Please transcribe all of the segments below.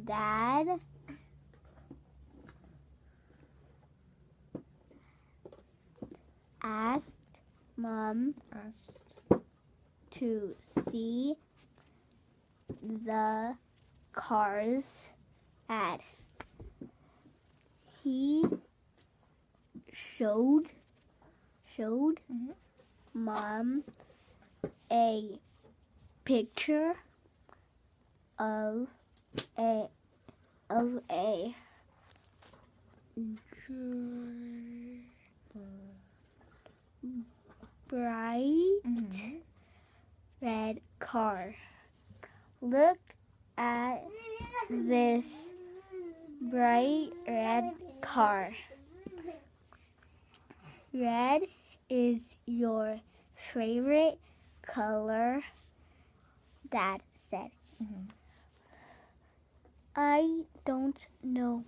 Dad asked Mom to see the cars ad. He showed Mom a picture of a bright red car. Look at this bright red car. Red is your favorite color, Dad said. I don't know,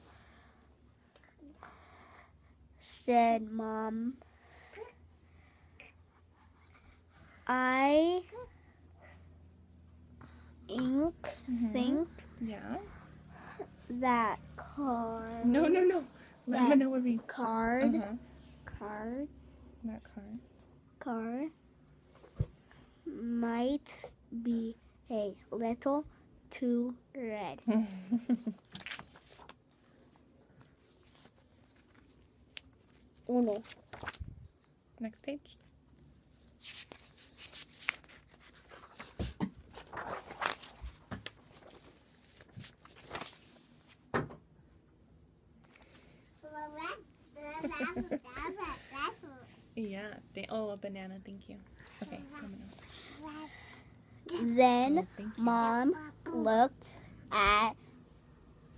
said Mom. I think that car. No. Let me know what we. Card. That Car might be a little too red. Oh no. Next page. Yeah. A banana. Thank you. Okay. Then Mom looked at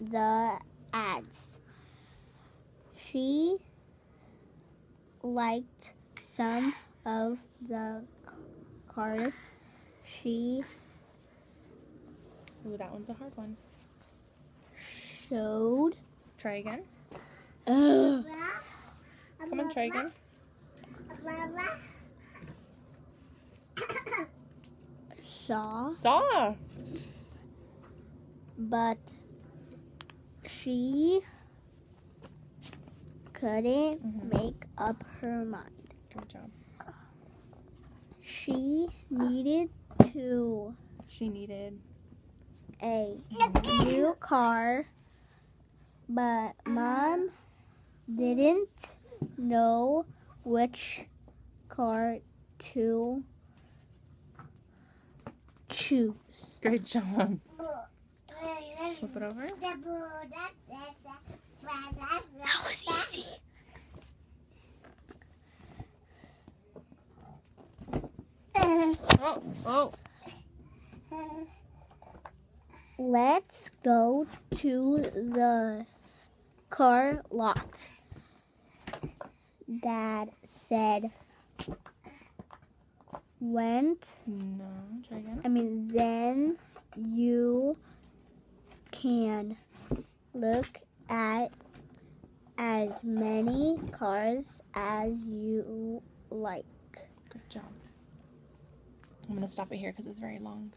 the ads. She liked some of the cars. She Ooh, that one's a hard one. showed. Try again. Ugh. Come on, try again. Saw. But she couldn't make up her mind. Good job. She needed a new car, but Mom didn't know which car to choose. Great job. Flip it over. That was easy. Oh. Let's go to the car lot, Dad said. No. Try again. Then you can look at as many cars as you like. Good job. I'm going to stop it here because it's very long.